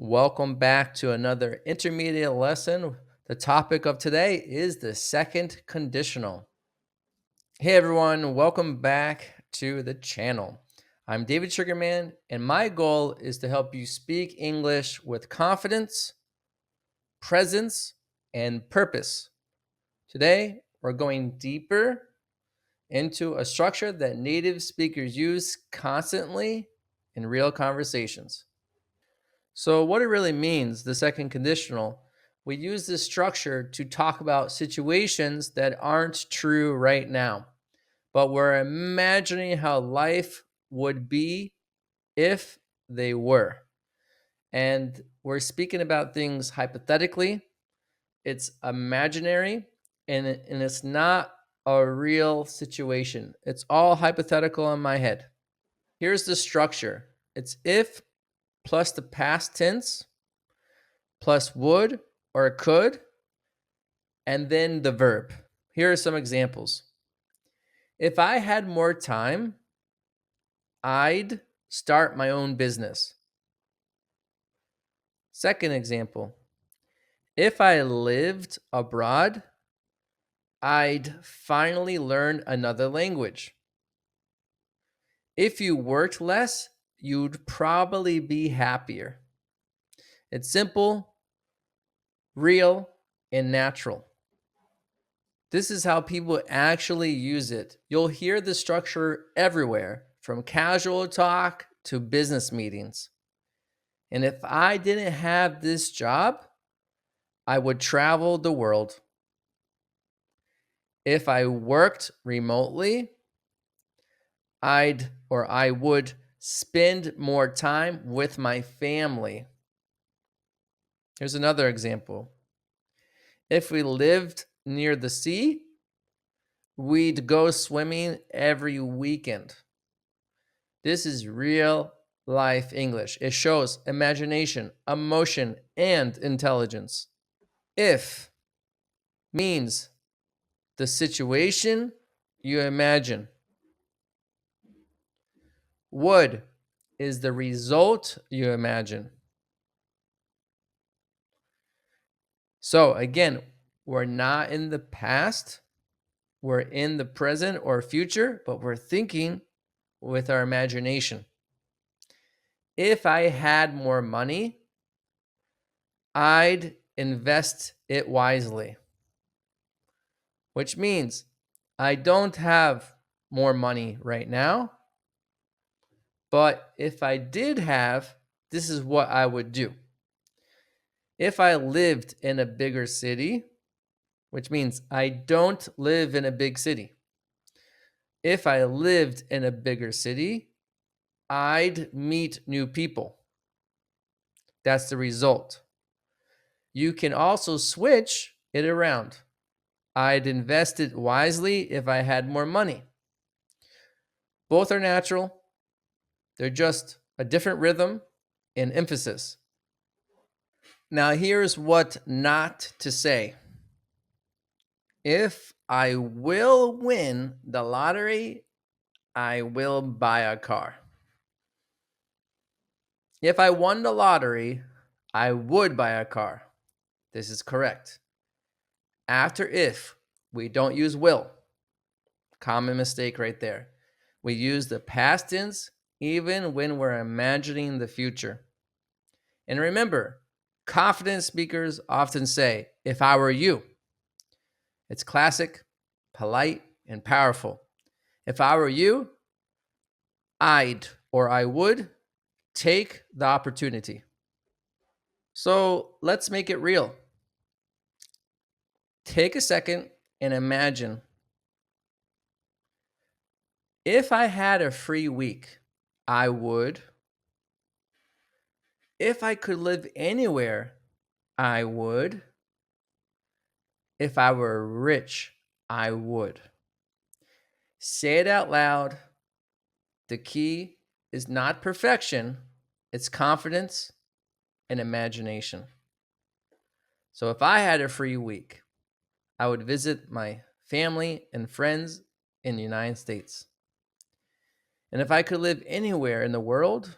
Welcome back to another intermediate lesson. The topic of today is the second conditional. Hey everyone, welcome back to the channel. I'm David Sugarman, and my goal is to help you speak English with confidence, presence, and purpose. Today, we're going deeper into a structure that native speakers use constantly in real conversations. So, what it really means, the second conditional, we use this structure to talk about situations that aren't true right now, but we're imagining how life would be if they were. And we're speaking about things hypothetically, it's imaginary, and it's not a real situation. It's all hypothetical in my head. Here's the structure it's if plus the past tense plus would or could, and then the verb. Here are some examples. If I had more time, I'd start my own business. Second example. If I lived abroad, I'd finally learn another language. If you worked less, you'd probably be happier. It's simple, real, and natural. This is how people actually use it. You'll hear the structure everywhere, from casual talk to business meetings. And if I didn't have this job, I would travel the world. If I worked remotely, I would spend more time with my family. Here's another example. If we lived near the sea, we'd go swimming every weekend. This is real life English. It shows imagination, emotion, and intelligence. If means the situation you imagine. Would is the result you imagine. So again, we're not in the past, we're in the present or future, but we're thinking with our imagination. If I had more money, I'd invest it wisely, which means I don't have more money right now, but if I did have, this is what I would do. If I lived in a bigger city, which means I don't live in a big city. If I lived in a bigger city, I'd meet new people. That's the result. You can also switch it around. I'd invest it wisely if I had more money. Both are natural. They're just a different rhythm and emphasis. Now, here's what not to say. If I will win the lottery, I will buy a car. If I won the lottery, I would buy a car. This is correct. After if, we don't use will. Common mistake right there. We use the past tense even when we're imagining the future. And remember, confident speakers often say, if I were you. It's classic, polite, and powerful. If I were you, I'd or I would take the opportunity. So let's make it real. Take a second and imagine if I had a free week, I would. If I could live anywhere, I would. If I were rich, I would. Say it out loud. The key is not perfection, it's confidence and imagination. So if I had a free week, I would visit my family and friends in the United States. And if I could live anywhere in the world,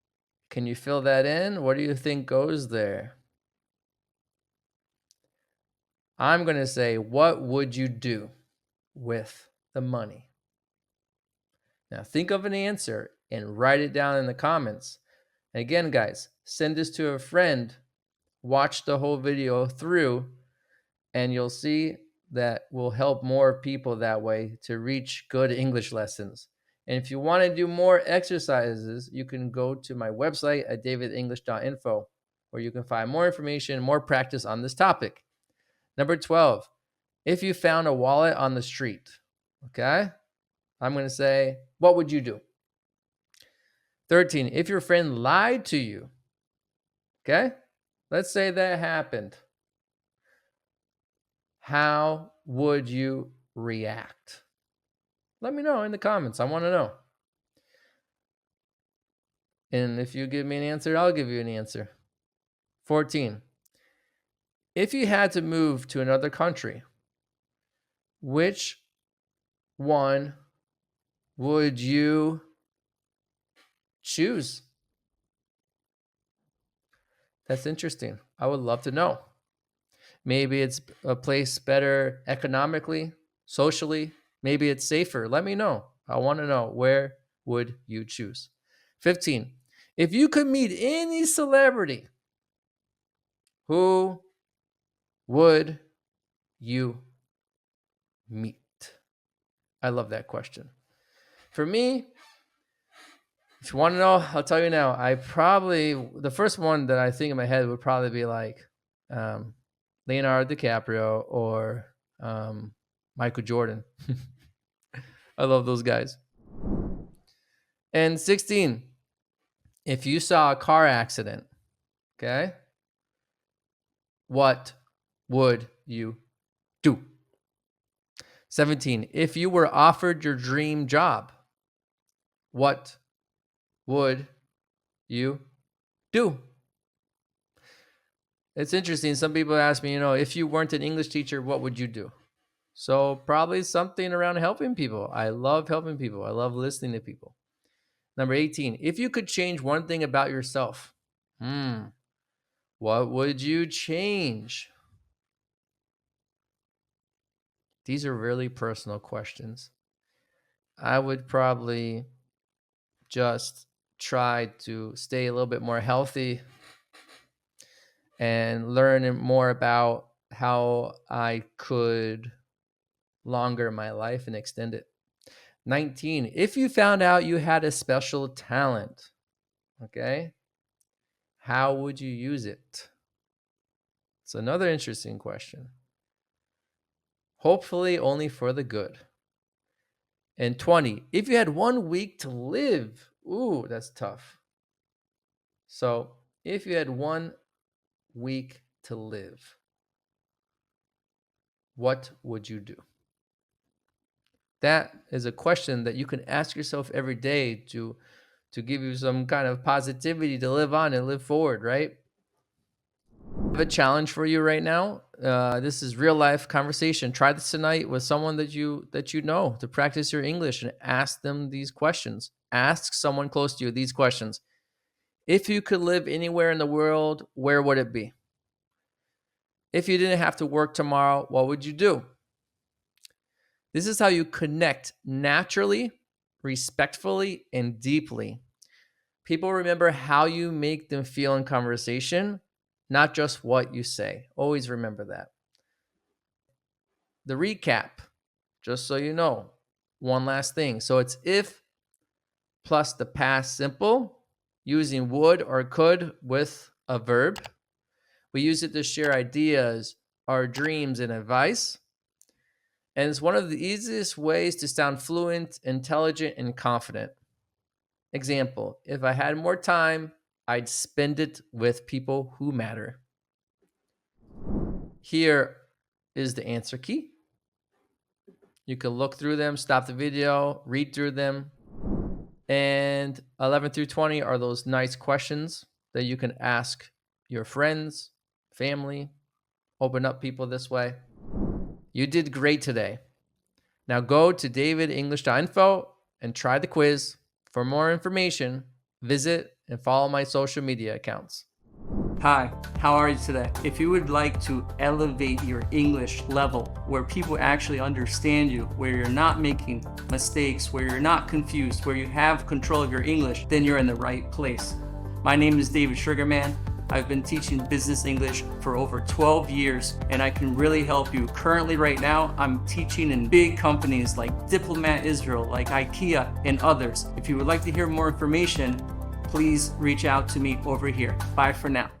Can you fill that in? What do you think goes there? I'm going to say, what would you do with the money? Now, think of an answer and write it down in the comments. And again, guys, send this to a friend, watch the whole video through, and you'll see that will help more people that way to reach good English lessons. And if you want to do more exercises, you can go to my website at davidenglish.info, where you can find more information, more practice on this topic. Number 12, if you found a wallet on the street, okay? I'm going to say, what would you do? 13, if your friend lied to you, okay? Let's say that happened. How would you react? Let me know in the comments. I want to know. And if you give me an answer, I'll give you an answer. 14, if you had to move to another country, which one would you choose? That's interesting. I would love to know. Maybe it's a place better economically, socially. Maybe it's safer. Let me know. I want to know, where would you choose? 15, if you could meet any celebrity, who would you meet? I love that question. For me, if you want to know, I'll tell you now. The first one that I think in my head would probably be like Leonardo DiCaprio or Michael Jordan. I love those guys. And 16, if you saw a car accident, okay, what would you do? 17, if you were offered your dream job, what would you do? It's interesting. Some people ask me, if you weren't an English teacher, what would you do? So probably something around helping people. I love helping people. I love listening to people. Number 18, if you could change one thing about yourself, what would you change? These are really personal questions. I would probably just try to stay a little bit more healthy and learn more about how I could longer my life and extend it. 19, if you found out you had a special talent, okay, how would you use it? It's another interesting question. Hopefully only for the good. And 20, if you had 1 week to live, ooh, that's tough. So if you had 1 week to live, what would you do? That is a question that you can ask yourself every day to give you some kind of positivity to live on and live forward, right? I have a challenge for you right now. This is real life conversation. Try this tonight with someone that you know to practice your English and ask them these questions. Ask someone close to you these questions. If you could live anywhere in the world, where would it be? If you didn't have to work tomorrow, what would you do? This is how you connect naturally, respectfully, and deeply. People remember how you make them feel in conversation, not just what you say. Always remember that. The recap, just so you know, one last thing. So it's if plus the past simple, using would or could with a verb. We use it to share ideas, our dreams, and advice. And it's one of the easiest ways to sound fluent, intelligent, and confident. Example, if I had more time, I'd spend it with people who matter. Here is the answer key. You can look through them, stop the video, read through them. And 11 through 20 are those nice questions that you can ask your friends, family, open up people this way. You did great today. Now go to davidenglish.info and try the quiz. For more information, visit and follow my social media accounts. Hi, how are you today? If you would like to elevate your English level where people actually understand you, where you're not making mistakes, where you're not confused, where you have control of your English, then you're in the right place. My name is Sugarman. I've been teaching business English for over 12 years, and I can really help you. Currently, right now, I'm teaching in big companies like Diplomat Israel, like IKEA, and others. If you would like to hear more information, please reach out to me over here. Bye for now.